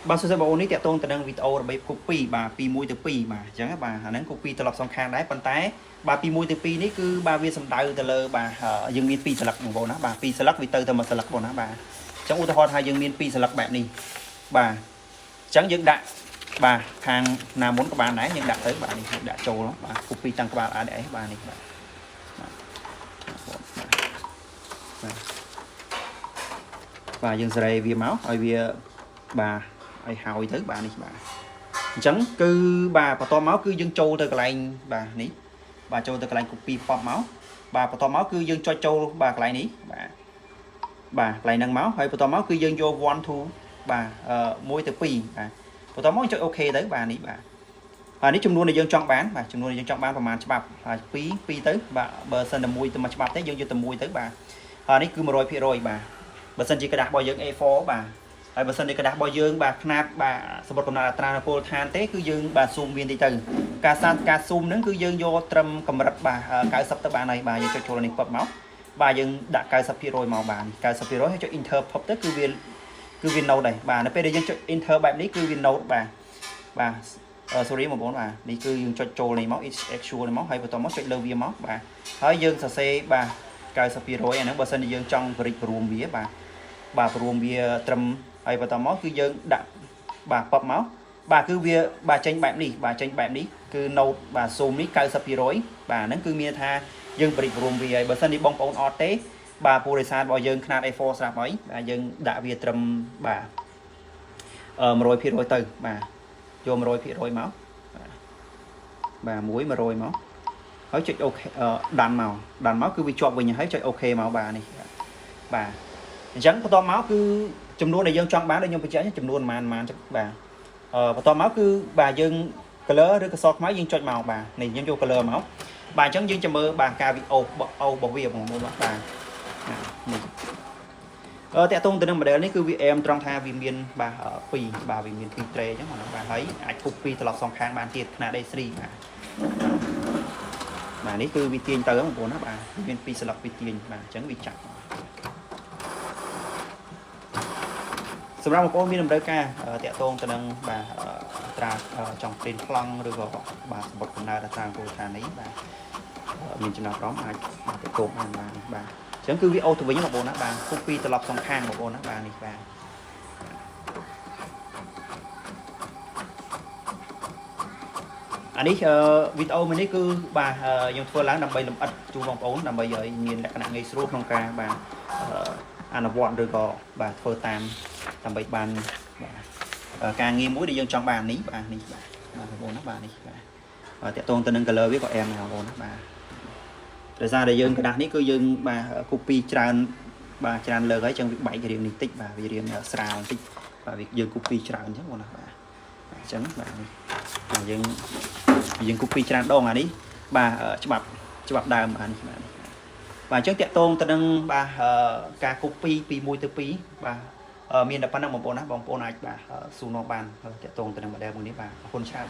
bà số bộ ní tẹt tôn từ đang video là bay copy bà pi mui từ pi mà chẳng các bà hắn copy từ lọc song khang đấy còn té bà pi mui từ pi ní cứ bà viên sầm đào từ lơ bà dương miên pi sลักbộ nó bà pi sลักvì từ từ mà sลักbộ nó bà trong u thọ hai dương miên pi sลักแบบนี้bà chẳng dương đại bà hàng nào muốn các bạn đấy nhưng đã tới bà này đã trâu lắm bà copy tăng các bạn ở để bà này bà dương sợi vì máu ở vì bà ai hào thứ bà này bà chẳng cứ bà to máu cứ dương trâu từ cái lạnh bà ní bà trâu từ cái lạnh copy pop máu bà to máu cứ dương cho trâu bà cái lạnh ní bà lại nâng máu hay to máu cứ dương vô one two bà môi từ pi bà to máu cho ok tới bà ní bà ní chung luôn là dương trong bán bà chung luôn là dương trong bánประมาณ ច្បាប់ pi tới bà bờ sân là mùi từ mà ច្បាប់ tới dương vô từ mùi tới bà ní cứ 100% bà bờ sân chỉ cái đá bao dương A4 bàហើយបើសិនជាกระดาษរបស់យើងបាទຂະຫນາតបាទសម្បត្តិកំណត់អត្រាពលឋានទេគឺយើងបាទស៊ូមមានតិចទៅការសានការស៊ូមហ្នឹងគឺយើងយកត្រឹមកម្រិតបាទ90ទៅបានហើយបាទយើងចុចចូលនេះពឹបមកបាទយើងដាក់ 90% មកបាន 90% ហើយចុច enter ពឹបទៅគឺវា note ដែរបាទនៅពេលដែលយើងចុច enter បែបនេះគឺវា note បាទ sorry បងប្អូនបាទនេះគឺយើងចុចចូលនេះមក actual នេះមកហើយបន្តមកចុចលើវាមកបាទហើយយើងសរសេរបាទ 90% អាហ្នឹងបើសិនជាយើងចង់បរិច្រួមវាបាទព្រមវាត្រឹមហើយបន្តមកគឺយើងដាក់បាទពឹបមកបាទគឺវាបាទចេញបែបនេះបាទចេញបែបនេះគឺ note បាទ zoom នេះ 90% បាទហ្នឹងគឺមានថាយើងបរិច្រួមវាហើយបើសិននេះបងប្អូនអត់ទេបាទពូរិសាទរបស់យើងຂະຫນាត A4 ស្រាប់ហើយបាទយើងដាក់វាត្រឹមបាទ100% ទៅបាទយក 100% មកបាទ100មកហើយចុច OK ដាន់មកគឺវាជាប់វិញហើយចុច OK មកបាទនេះបាទអញ្ចឹងបន្តមកគឺចំនួនដែលយើងចង់បានដូចខ្ញុំបញ្ជាក់ចំនួនប៉ុន្មានចឹងបាទបន្តមកគឺបាទយើង color ឬកសខ្មៅយើងចុចមកបាទនេះខ្ញុំយក color មកបាទអញ្ចឹងយើងចាំមើលបាទការវីអូរបស់វាបងប្អូនបាទនេះតាក់ទងទៅនឹង model នេះគឺវាអែមត្រង់ថាវាមានបាទ2បាទវាមាន2 tray អញ្ចឹងបាទហើយអាច copy ត្រឡប់សងខាងបានទៀតຂະຫນាត A3 បាទនេះគឺវាទាញទៅបងប្អូនណាបាទមាន2ស្លឹកវាទាញបាទអញ្ចឹងវាចាក់សម្រាប់បងប្អូនមានតម្រូវការតាក់ទងទៅនឹងបាទត្រាចង់ព្រីនប្លង់ឬក៏បាទសម្បត្តិកំណើតត្រាពលឋាននេះបាទមានចំណាប់អារម្មណ៍អាចទៅគោកបានបាទអញ្ចឹងគឺវាអូទៅវិញបងប្អូនណាបាទ copy ត្រឡប់សងខាងបងប្អូនណាបាទនេះបាទអានេះវីដេអូមួយនេះគឺបាទខ្ញុំធ្វើឡើងដើម្បីលម្អិតជូនបងប្អូនដើម្បីឲ្យមានលក្ខណៈងាយស្រួលក្នុងការបាទអនុវត្តឬក៏បាទធ្វើតាមដើម្បីបានបាទការងារមួយដែលយើងចង់បាននេះបាទនេះបាទបងប្អូនណាបាទនេះបាទតាក់ទងទៅនឹង color វាក៏អែមដែរបងប្អូនណាបាទដោយសារតែយើងกระดาษនេះគឺយើងបាទ copy ច្រើនបាទច្រើនលើកហើយចឹងវាបែករៀងនេះតិចបាទវារៀងស្រាលបន្តិចបាទវាយើង copy ច្រើនអញ្ចឹងបងណាបាទអញ្ចឹងបាទនេះយើង copy ច្រើនដងអានេះបាទច្បាប់ដើមអានេះបាទអញ្ចឹងតាក់ទងទៅនឹងបាទការ copy ពី1ទៅ2បាទមានតែប៉ុណ្ណឹងបងប្អូនណាបងប្អូនអាចបាទសួរនាំបានតាក់ទងទៅនឹង model មួយនេះបាទអរគុណច្រើន